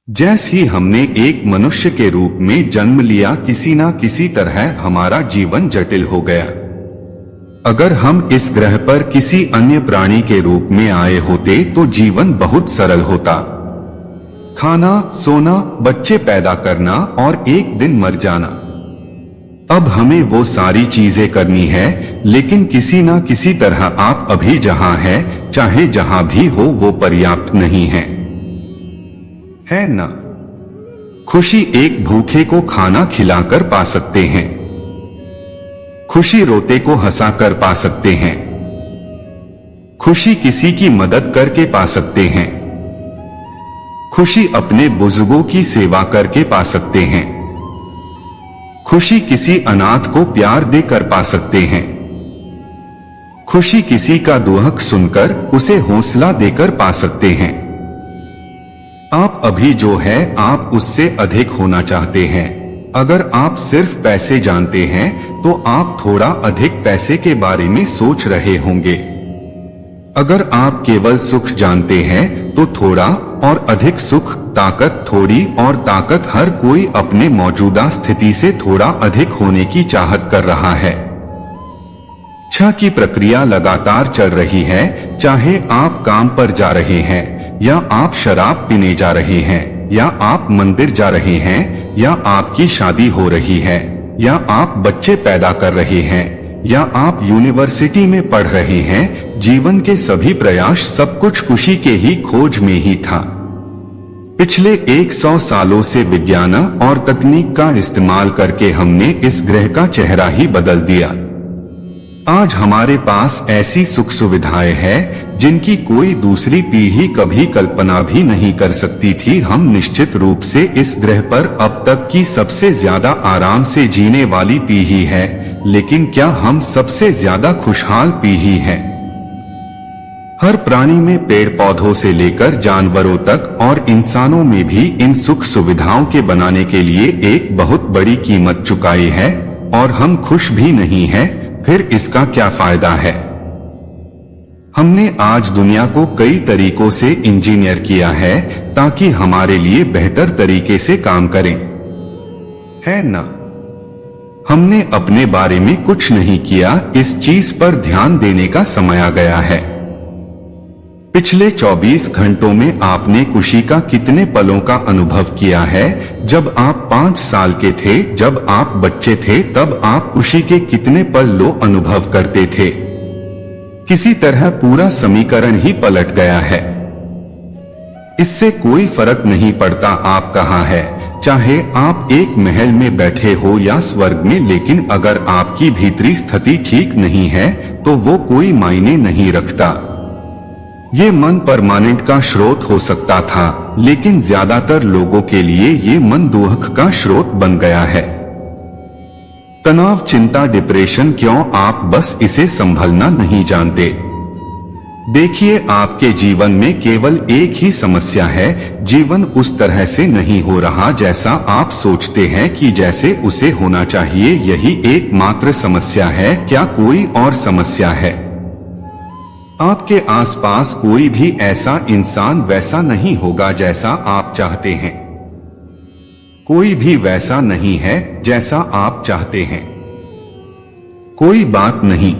जैसे ही हमने एक मनुष्य के रूप में जन्म लिया, किसी ना किसी तरह हमारा जीवन जटिल हो गया। अगर हम इस ग्रह पर किसी अन्य प्राणी के रूप में आए होते तो जीवन बहुत सरल होता। खाना, सोना, बच्चे पैदा करना और एक दिन मर जाना। अब हमें वो सारी चीजें करनी है, लेकिन किसी ना किसी तरह आप अभी जहां हैं, चाहे जहां भी हो, वो पर्याप्त नहीं है ना? खुशी एक भूखे को खाना खिलाकर पा सकते हैं। खुशी रोते को हंसाकर पा सकते हैं। खुशी किसी की मदद करके पा सकते हैं। खुशी अपने बुजुर्गों की सेवा करके पा सकते हैं। खुशी किसी अनाथ को प्यार देकर पा सकते हैं। खुशी किसी का दुख सुनकर उसे हौसला देकर पा सकते हैं। आप अभी जो है, आप उससे अधिक होना चाहते हैं। अगर आप सिर्फ पैसे जानते हैं तो आप थोड़ा अधिक पैसे के बारे में सोच रहे होंगे। अगर आप केवल सुख जानते हैं तो थोड़ा और अधिक सुख, ताकत थोड़ी और ताकत, हर कोई अपने मौजूदा स्थिति से थोड़ा अधिक होने की चाहत कर रहा है। इच्छा की प्रक्रिया लगातार चल रही है, चाहे आप काम पर जा रहे हैं, या आप शराब पीने जा रहे हैं, या आप मंदिर जा रहे हैं, या आपकी शादी हो रही है, या आप बच्चे पैदा कर रहे हैं, या आप यूनिवर्सिटी में पढ़ रहे हैं। जीवन के सभी प्रयास, सब कुछ खुशी के ही खोज में ही था। पिछले 100 सालों से विज्ञान और तकनीक का इस्तेमाल करके हमने इस ग्रह का चेहरा ही बदल दिया। आज हमारे पास ऐसी सुख सुविधाएं हैं जिनकी कोई दूसरी पीढ़ी कभी कल्पना भी नहीं कर सकती थी। हम निश्चित रूप से इस ग्रह पर अब तक की सबसे ज्यादा आराम से जीने वाली पीढ़ी है, लेकिन क्या हम सबसे ज्यादा खुशहाल पीढ़ी है? हर प्राणी में, पेड़ पौधों से लेकर जानवरों तक और इंसानों में भी इन सुख सुविधाओं के बनाने के लिए एक बहुत बड़ी कीमत चुकाई है, और हम खुश भी नहीं हैं। फिर इसका क्या फायदा है? हमने आज दुनिया को कई तरीकों से इंजीनियर किया है ताकि हमारे लिए बेहतर तरीके से काम करें, है ना? हमने अपने बारे में कुछ नहीं किया। इस चीज पर ध्यान देने का समय आ गया है। पिछले 24 घंटों में आपने खुशी का कितने पलों का अनुभव किया है? जब आप 5 साल के थे, जब आप बच्चे थे, तब आप खुशी के कितने पल लो अनुभव करते थे? किसी तरह पूरा समीकरण ही पलट गया है। इससे कोई फर्क नहीं पड़ता आप कहाँ हैं, चाहे आप एक महल में बैठे हो या स्वर्ग में, लेकिन अगर आपकी भीतरी स्थिति ठीक नहीं है तो वो कोई मायने नहीं रखता। ये मन परमानेंट का स्रोत हो सकता था, लेकिन ज्यादातर लोगों के लिए ये मन दुख का स्रोत बन गया है। तनाव, चिंता, डिप्रेशन, क्यों? आप बस इसे संभलना नहीं जानते। देखिए, आपके जीवन में केवल एक ही समस्या है। जीवन उस तरह से नहीं हो रहा जैसा आप सोचते हैं कि जैसे उसे होना चाहिए। यही एकमात्र समस्या है। क्या कोई और समस्या है? आपके आसपास कोई भी ऐसा इंसान वैसा नहीं होगा जैसा आप चाहते हैं। कोई भी वैसा नहीं है जैसा आप चाहते हैं। कोई बात नहीं।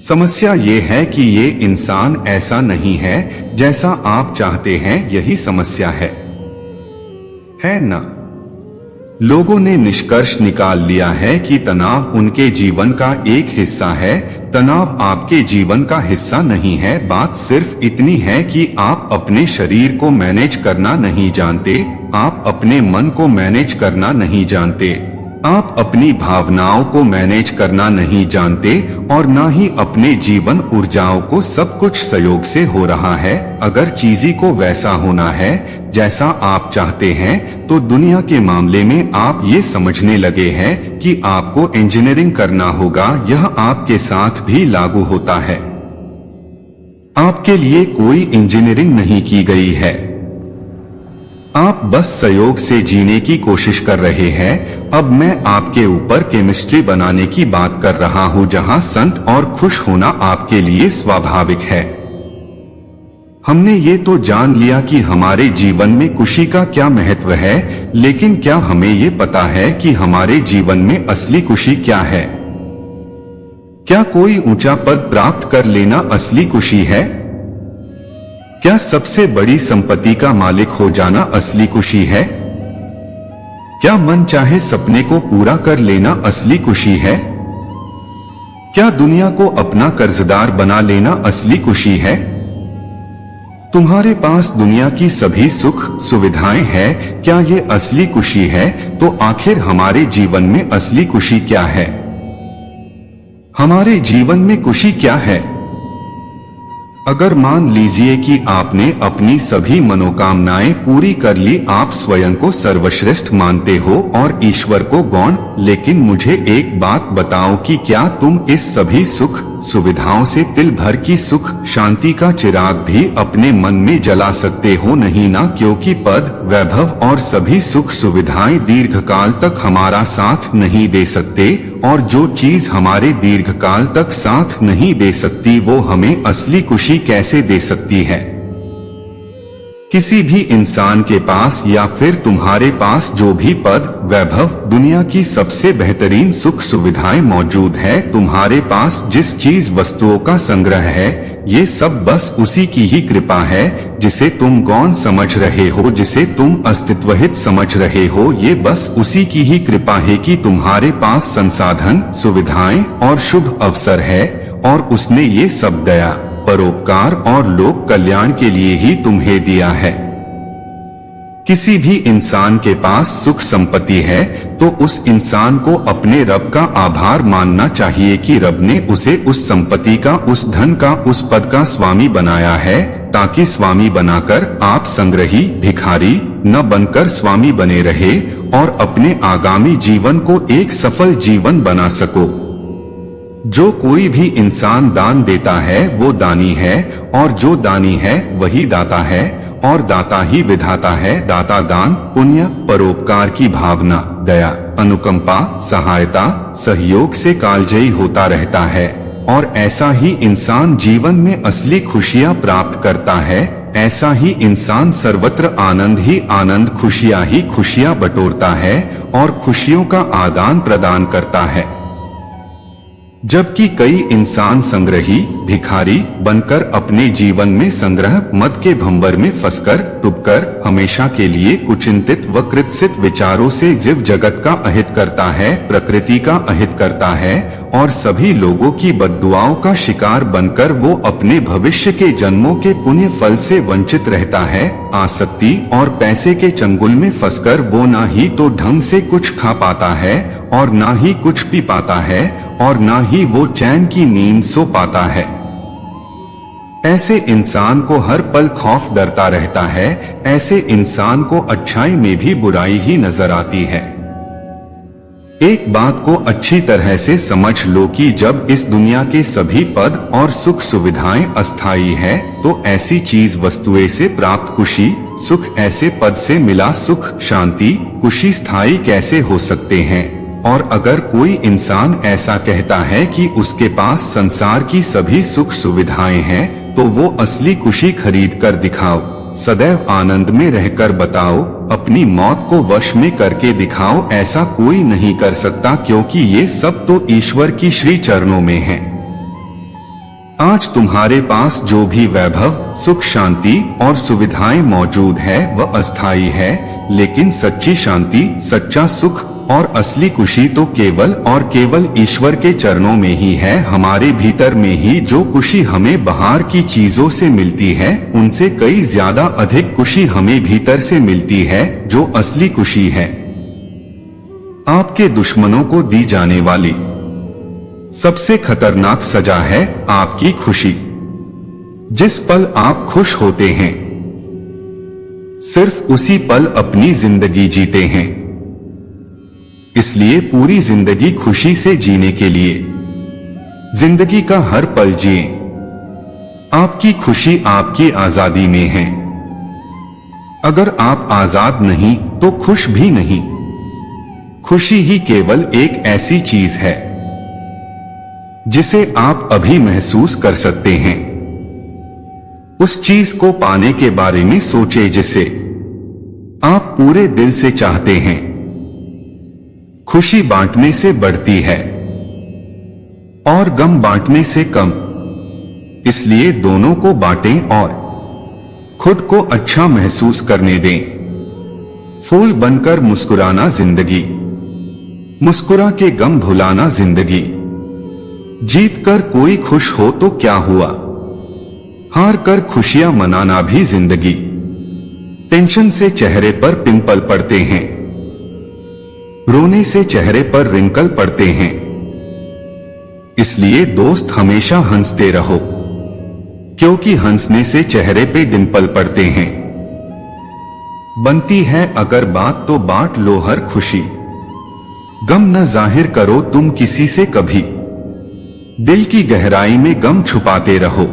समस्या ये है कि ये इंसान ऐसा नहीं है जैसा आप चाहते हैं। यही समस्या है ना? लोगों ने निष्कर्ष निकाल लिया है कि तनाव उनके जीवन का एक हिस्सा है। तनाव आपके जीवन का हिस्सा नहीं है। बात सिर्फ इतनी है कि आप अपने शरीर को मैनेज करना नहीं जानते, आप अपने मन को मैनेज करना नहीं जानते, आप अपनी भावनाओं को मैनेज करना नहीं जानते, और ना ही अपने जीवन ऊर्जाओं को। सब कुछ संयोग से हो रहा है। अगर चीज़ों को वैसा होना है जैसा आप चाहते हैं तो दुनिया के मामले में आप ये समझने लगे हैं कि आपको इंजीनियरिंग करना होगा। यह आपके साथ भी लागू होता है। आपके लिए कोई इंजीनियरिंग नहीं की गई है। आप बस सहयोग से जीने की कोशिश कर रहे हैं। अब मैं आपके ऊपर केमिस्ट्री बनाने की बात कर रहा हूं, जहां संत और खुश होना आपके लिए स्वाभाविक है। हमने ये तो जान लिया कि हमारे जीवन में खुशी का क्या महत्व है, लेकिन क्या हमें ये पता है कि हमारे जीवन में असली खुशी क्या है? क्या कोई ऊंचा पद प्राप्त कर लेना असली खुशी है? क्या सबसे बड़ी संपत्ति का मालिक हो जाना असली खुशी है? क्या मन चाहे सपने को पूरा कर लेना असली खुशी है? क्या दुनिया को अपना कर्जदार बना लेना असली खुशी है? तुम्हारे पास दुनिया की सभी सुख सुविधाएं हैं, क्या ये असली खुशी है? तो आखिर हमारे जीवन में असली खुशी क्या है? हमारे जीवन में खुशी क्या है? अगर मान लीजिए कि आपने अपनी सभी मनोकामनाएं पूरी कर ली, आप स्वयं को सर्वश्रेष्ठ मानते हो और ईश्वर को गौण, लेकिन मुझे एक बात बताओ कि क्या तुम इस सभी सुख सुविधाओं से तिल भर की सुख शांति का चिराग भी अपने मन में जला सकते हो? नहीं ना, क्योंकि पद वैभव और सभी सुख सुविधाएं दीर्घकाल तक हमारा साथ नहीं दे सकते, और जो चीज हमारे दीर्घकाल तक साथ नहीं दे सकती वो हमें असली खुशी कैसे दे सकती है? किसी भी इंसान के पास या फिर तुम्हारे पास जो भी पद वैभव दुनिया की सबसे बेहतरीन सुख सुविधाएं मौजूद है, तुम्हारे पास जिस चीज वस्तुओं का संग्रह है, ये सब बस उसी की ही कृपा है, जिसे तुम गौण समझ रहे हो, जिसे तुम अस्तित्वहित समझ रहे हो। ये बस उसी की ही कृपा है कि तुम्हारे पास संसाधन सुविधाएं और शुभ अवसर है, और उसने ये सब दया परोपकार और लोक कल्याण के लिए ही तुम्हें दिया है। किसी भी इंसान के पास सुख संपत्ति है तो उस इंसान को अपने रब का आभार मानना चाहिए कि रब ने उसे उस संपत्ति का, उस धन का, उस पद का स्वामी बनाया है, ताकि स्वामी बनाकर आप संग्रही भिखारी न बनकर स्वामी बने रहे और अपने आगामी जीवन को एक सफल जीवन बना सको। जो कोई भी इंसान दान देता है वो दानी है, और जो दानी है वही दाता है, और दाता ही विधाता है। दाता दान पुण्य परोपकार की भावना दया अनुकंपा सहायता सहयोग से कालजयी होता रहता है, और ऐसा ही इंसान जीवन में असली खुशियां प्राप्त करता है। ऐसा ही इंसान सर्वत्र आनंद ही आनंद खुशियां ही खुशियां बटोरता है और खुशियों का आदान प्रदान करता है। जबकि कई इंसान संग्रही भिखारी बनकर अपने जीवन में संग्रह मद के भंवर में फंसकर डूबकर हमेशा के लिए कुचिंतित व कृत्सित विचारों से जीव जगत का अहित करता है, प्रकृति का अहित करता है, और सभी लोगों की बद्दुआओं का शिकार बनकर वो अपने भविष्य के जन्मों के पुण्य फल से वंचित रहता है। आसक्ति और पैसे के चंगुल में फंसकर वो ना ही तो ढंग से कुछ खा पाता है और ना ही कुछ पी पाता है, और ना ही वो चैन की नींद सो पाता है। ऐसे इंसान को हर पल खौफ डरता रहता है। ऐसे इंसान को अच्छाई में भी बुराई ही नजर आती है। एक बात को अच्छी तरह से समझ लो कि जब इस दुनिया के सभी पद और सुख सुविधाएं अस्थायी है, तो ऐसी चीज वस्तुएं से प्राप्त खुशी सुख, ऐसे पद से मिला सुख शांति खुशी स्थायी कैसे हो सकते हैं? और अगर कोई इंसान ऐसा कहता है कि उसके पास संसार की सभी सुख सुविधाएं हैं, तो वो असली खुशी खरीद कर दिखाओ, सदैव आनंद में रहकर बताओ, अपनी मौत को वश में करके दिखाओ। ऐसा कोई नहीं कर सकता, क्योंकि ये सब तो ईश्वर की श्री चरणों में है। आज तुम्हारे पास जो भी वैभव सुख शांति और सुविधाएं मौजूद है वह अस्थायी है, लेकिन सच्ची शांति सच्चा सुख और असली खुशी तो केवल और केवल ईश्वर के चरणों में ही है। हमारे भीतर में ही जो खुशी हमें बाहर की चीजों से मिलती है, उनसे कई ज्यादा अधिक खुशी हमें भीतर से मिलती है, जो असली खुशी है। आपके दुश्मनों को दी जाने वाली सबसे खतरनाक सजा है आपकी खुशी। जिस पल आप खुश होते हैं, सिर्फ उसी पल अपनी जिंदगी जीते हैं। इसलिए पूरी जिंदगी खुशी से जीने के लिए जिंदगी का हर पल जिए। आपकी खुशी आपकी आजादी में है। अगर आप आजाद नहीं तो खुश भी नहीं। खुशी ही केवल एक ऐसी चीज है जिसे आप अभी महसूस कर सकते हैं। उस चीज को पाने के बारे में सोचे जिसे आप पूरे दिल से चाहते हैं। खुशी बांटने से बढ़ती है और गम बांटने से कम, इसलिए दोनों को बांटें और खुद को अच्छा महसूस करने दें। फूल बनकर मुस्कुराना जिंदगी, मुस्कुरा के गम भुलाना जिंदगी। जीत कर कोई खुश हो तो क्या हुआ, हार कर खुशियां मनाना भी जिंदगी। टेंशन से चेहरे पर पिंपल पड़ते हैं, रोने से चेहरे रिंकल रिंकल पड़ते हैं। इसलिए दोस्त हमेशा हंसते रहो, क्योंकि हंसने से चेहरे पे डिंपल पड़ते हैं। बनती है अगर बात तो बांट लो हर खुशी, गम न जाहिर करो तुम किसी से कभी। दिल की गहराई में गम छुपाते रहो,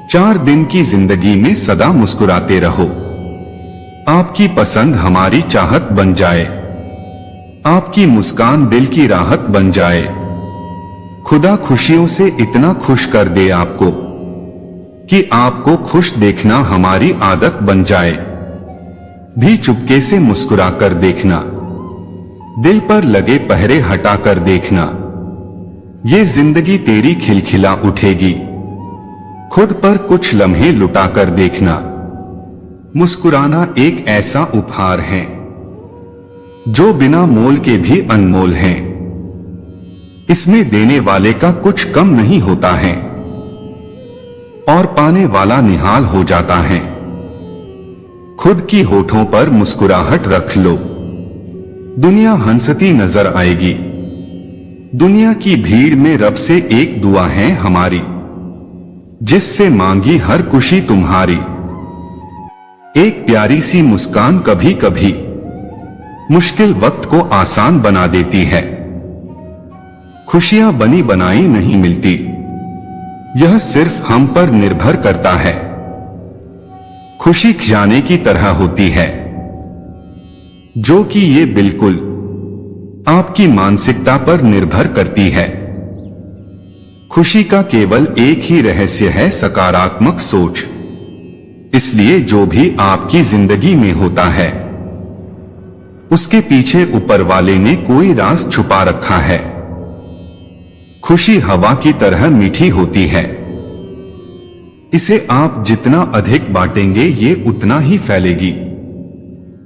4 दिन की जिंदगी में सदा मुस्कुराते रहो। आपकी पसंद हमारी चाहत बन जाए, आपकी मुस्कान दिल की राहत बन जाए। खुदा खुशियों से इतना खुश कर दे आपको कि आपको खुश देखना हमारी आदत बन जाए। भी चुपके से मुस्कुरा कर देखना, दिल पर लगे पहरे हटा कर देखना। ये जिंदगी तेरी खिलखिला उठेगी, खुद पर कुछ लम्हे लुटा कर देखना। मुस्कुराना एक ऐसा उपहार है जो बिना मोल के भी अनमोल है। इसमें देने वाले का कुछ कम नहीं होता है और पाने वाला निहाल हो जाता है। खुद की होठों पर मुस्कुराहट रख लो, दुनिया हंसती नजर आएगी। दुनिया की भीड़ में रब से एक दुआ है हमारी, जिससे मांगी हर खुशी तुम्हारी। एक प्यारी सी मुस्कान कभी कभी मुश्किल वक्त को आसान बना देती है। खुशियां बनी बनाई नहीं मिलती, यह सिर्फ हम पर निर्भर करता है। खुशी खजाने की तरह होती है, जो कि ये बिल्कुल आपकी मानसिकता पर निर्भर करती है। खुशी का केवल एक ही रहस्य है, सकारात्मक सोच। इसलिए जो भी आपकी जिंदगी में होता है, उसके पीछे ऊपर वाले ने कोई राज छुपा रखा है। खुशी हवा की तरह मीठी होती है, इसे आप जितना अधिक बांटेंगे ये उतना ही फैलेगी।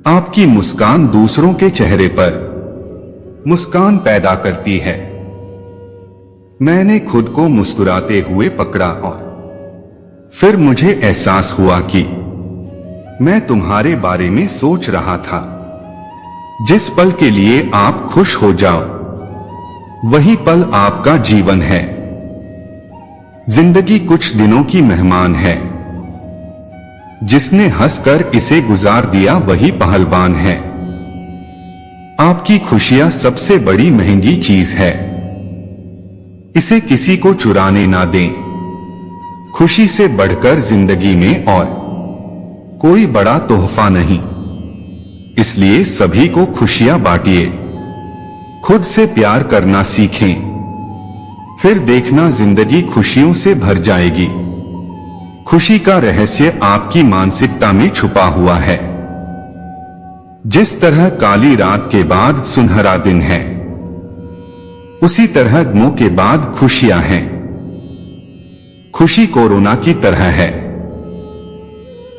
आपकी मुस्कान दूसरों के चेहरे पर मुस्कान पैदा करती है। मैंने खुद को मुस्कुराते हुए पकड़ा और फिर मुझे एहसास हुआ कि मैं तुम्हारे बारे में सोच रहा था। जिस पल के लिए आप खुश हो जाओ, वही पल आपका जीवन है। जिंदगी कुछ दिनों की मेहमान है, जिसने हंसकर इसे गुजार दिया वही पहलवान है। आपकी खुशियां सबसे बड़ी महंगी चीज है, इसे किसी को चुराने ना दें। खुशी से बढ़कर जिंदगी में और कोई बड़ा तोहफा नहीं, इसलिए सभी को खुशियां बांटिए। खुद से प्यार करना सीखें, फिर देखना जिंदगी खुशियों से भर जाएगी। खुशी का रहस्य आपकी मानसिकता में छुपा हुआ है। जिस तरह काली रात के बाद सुनहरा दिन है, उसी तरह गमों के बाद खुशियां हैं। खुशी कोरोना की तरह है,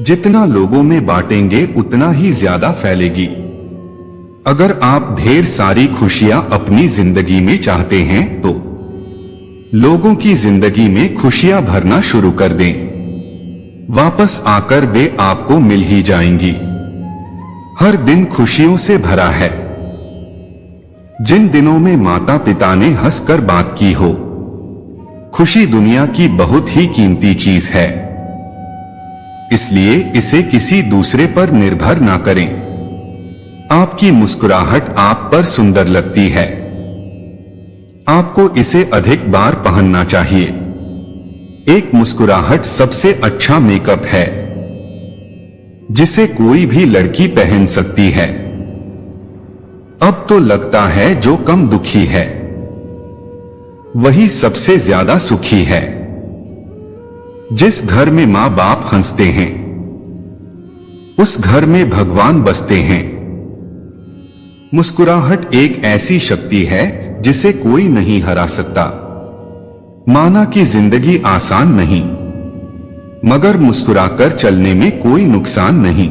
जितना लोगों में बांटेंगे उतना ही ज्यादा फैलेगी। अगर आप ढेर सारी खुशियां अपनी जिंदगी में चाहते हैं तो लोगों की जिंदगी में खुशियां भरना शुरू कर दें। वापस आकर वे आपको मिल ही जाएंगी। हर दिन खुशियों से भरा है। जिन दिनों में माता पिता ने हंसकर बात की हो, खुशी दुनिया की बहुत ही कीमती चीज है। इसलिए इसे किसी दूसरे पर निर्भर ना करें। आपकी मुस्कुराहट आप पर सुंदर लगती है, आपको इसे अधिक बार पहनना चाहिए। एक मुस्कुराहट सबसे अच्छा मेकअप है, जिसे कोई भी लड़की पहन सकती है। अब तो लगता है जो कम दुखी है, वही सबसे ज्यादा सुखी है। जिस घर में माँ बाप हंसते हैं उस घर में भगवान बसते हैं। मुस्कुराहट एक ऐसी शक्ति है जिसे कोई नहीं हरा सकता। माना कि जिंदगी आसान नहीं, मगर मुस्कुराकर चलने में कोई नुकसान नहीं।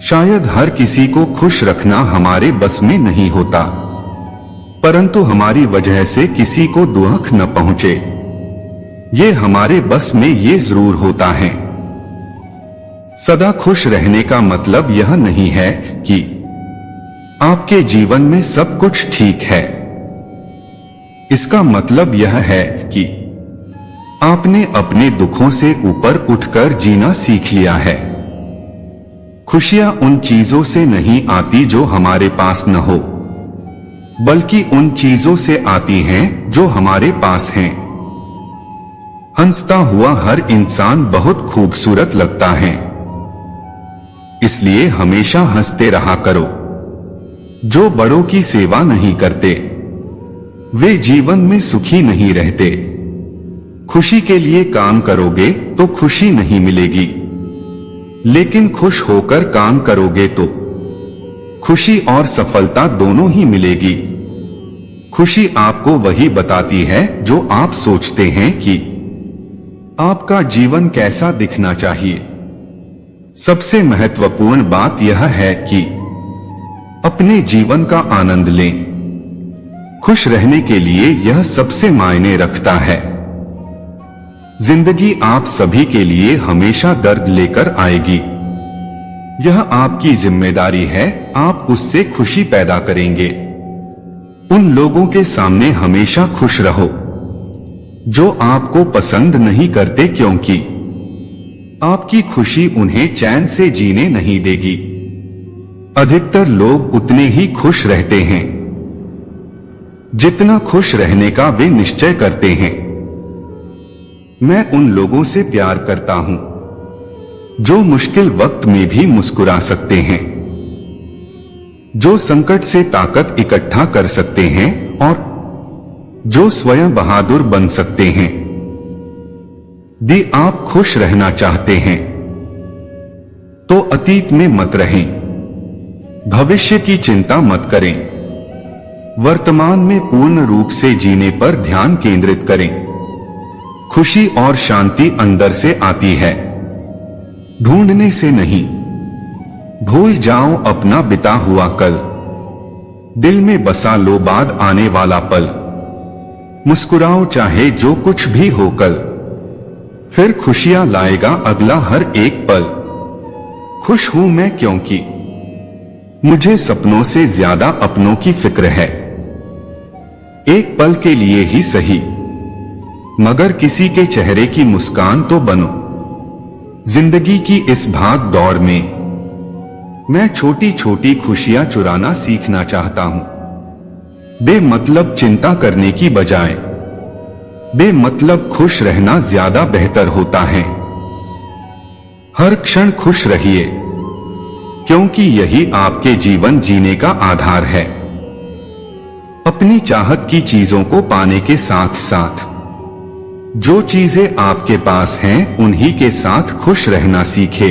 शायद हर किसी को खुश रखना हमारे बस में नहीं होता, परंतु हमारी वजह से किसी को दुख न पहुंचे, ये हमारे बस में ये जरूर होता है। सदा खुश रहने का मतलब यह नहीं है कि आपके जीवन में सब कुछ ठीक है। इसका मतलब यह है कि आपने अपने दुखों से ऊपर उठकर जीना सीख लिया है। खुशियां उन चीजों से नहीं आती जो हमारे पास न हो, बल्कि उन चीजों से आती हैं जो हमारे पास हैं। हंसता हुआ हर इंसान बहुत खूबसूरत लगता है, इसलिए हमेशा हंसते रहा करो। जो बड़ों की सेवा नहीं करते वे जीवन में सुखी नहीं रहते। खुशी के लिए काम करोगे तो खुशी नहीं मिलेगी, लेकिन खुश होकर काम करोगे तो खुशी और सफलता दोनों ही मिलेगी। खुशी आपको वही बताती है जो आप सोचते हैं कि आपका जीवन कैसा दिखना चाहिए। सबसे महत्वपूर्ण बात यह है कि अपने जीवन का आनंद लें। खुश रहने के लिए यह सबसे मायने रखता है। जिंदगी आप सभी के लिए हमेशा दर्द लेकर आएगी। यह आपकी जिम्मेदारी है, आप उससे खुशी पैदा करेंगे। उन लोगों के सामने हमेशा खुश रहो जो आपको पसंद नहीं करते, क्योंकि आपकी खुशी उन्हें चैन से जीने नहीं देगी। अधिकतर लोग उतने ही खुश रहते हैं जितना खुश रहने का वे निश्चय करते हैं। मैं उन लोगों से प्यार करता हूं जो मुश्किल वक्त में भी मुस्कुरा सकते हैं, जो संकट से ताकत इकट्ठा कर सकते हैं और जो स्वयं बहादुर बन सकते हैं। यदि आप खुश रहना चाहते हैं तो अतीत में मत रहें, भविष्य की चिंता मत करें। वर्तमान में पूर्ण रूप से जीने पर ध्यान केंद्रित करें। खुशी और शांति अंदर से आती है, ढूंढने से नहीं। भूल जाओ अपना बिता हुआ कल, दिल में बसा लो बाद आने वाला पल। मुस्कुराओ चाहे जो कुछ भी हो कल, फिर खुशियां लाएगा अगला हर एक पल। खुश हूं मैं क्योंकि मुझे सपनों से ज्यादा अपनों की फिक्र है। एक पल के लिए ही सही, मगर किसी के चेहरे की मुस्कान तो बनो। जिंदगी की इस भाग दौड़ में मैं छोटी छोटी खुशियां चुराना सीखना चाहता हूं। बेमतलब चिंता करने की बजाय बेमतलब खुश रहना ज्यादा बेहतर होता है। हर क्षण खुश रहिए, क्योंकि यही आपके जीवन जीने का आधार है। अपनी चाहत की चीजों को पाने के साथ साथ जो चीजें आपके पास हैं उन्हीं के साथ खुश रहना सीखे।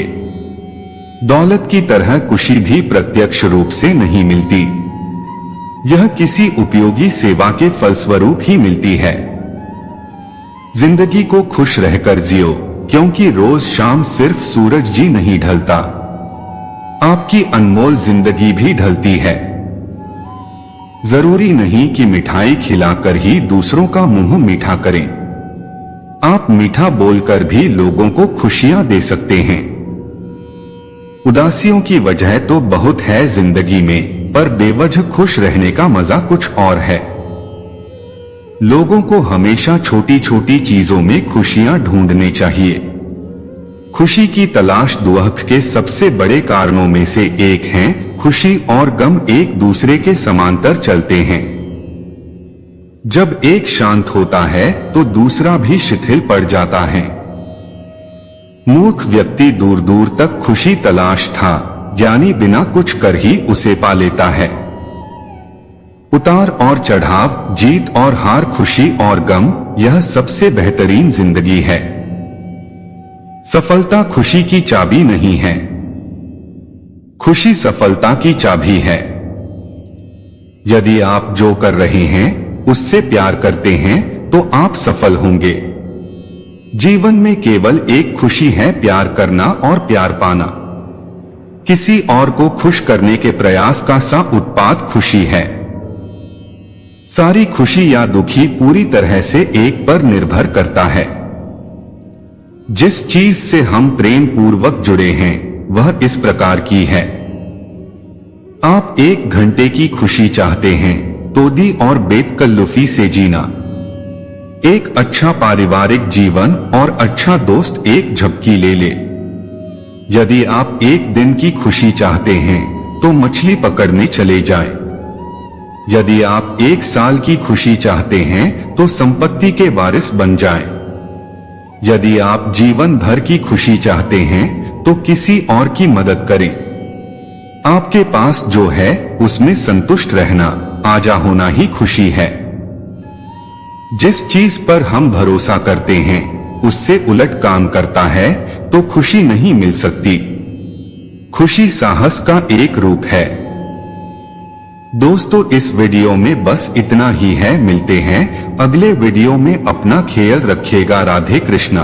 दौलत की तरह खुशी भी प्रत्यक्ष रूप से नहीं मिलती, यह किसी उपयोगी सेवा के फलस्वरूप ही मिलती है। जिंदगी को खुश रहकर जियो, क्योंकि रोज शाम सिर्फ सूरज जी नहीं ढलता, आपकी अनमोल जिंदगी भी ढलती है। जरूरी नहीं कि मिठाई खिलाकर ही दूसरों का मुंह मीठा करें। आप मीठा बोलकर भी लोगों को खुशियां दे सकते हैं। उदासियों की वजह तो बहुत है जिंदगी में, पर बेवजह खुश रहने का मजा कुछ और है। लोगों को हमेशा छोटी छोटी चीजों में खुशियां ढूंढने चाहिए। खुशी की तलाश दुख के सबसे बड़े कारणों में से एक है। खुशी और गम एक दूसरे के समांतर चलते हैं। जब एक शांत होता है तो दूसरा भी शिथिल पड़ जाता है। मूर्ख व्यक्ति दूर दूर तक खुशी तलाश था, ज्ञानी बिना कुछ कर ही उसे पा लेता है। उतार और चढ़ाव, जीत और हार, खुशी और गम, यह सबसे बेहतरीन जिंदगी है। सफलता खुशी की चाबी नहीं है, खुशी सफलता की चाबी है। यदि आप जो कर रहे हैं उससे प्यार करते हैं तो आप सफल होंगे। जीवन में केवल एक खुशी है, प्यार करना और प्यार पाना। किसी और को खुश करने के प्रयास का सा उत्पाद खुशी है। सारी खुशी या दुखी पूरी तरह से एक पर निर्भर करता है। जिस चीज से हम प्रेम पूर्वक जुड़े हैं वह इस प्रकार की है। आप 1 घंटे की खुशी चाहते हैं तो दी और बेतकल्लुफी से जीना। एक अच्छा पारिवारिक जीवन और अच्छा दोस्त एक झपकी ले ले। यदि आप 1 दिन की खुशी चाहते हैं तो मछली पकड़ने चले जाएं। यदि आप 1 साल की खुशी चाहते हैं तो संपत्ति के वारिस बन जाएं। यदि आप जीवन भर की खुशी चाहते हैं तो किसी और की मदद करें। आपके पास जो है उसमें संतुष्ट रहना, आजा होना ही खुशी है। जिस चीज पर हम भरोसा करते हैं उससे उलट काम करता है तो खुशी नहीं मिल सकती। खुशी साहस का एक रूप है। दोस्तों, इस वीडियो में बस इतना ही है। मिलते हैं अगले वीडियो में। अपना ख्याल रखिएगा। राधे कृष्णा।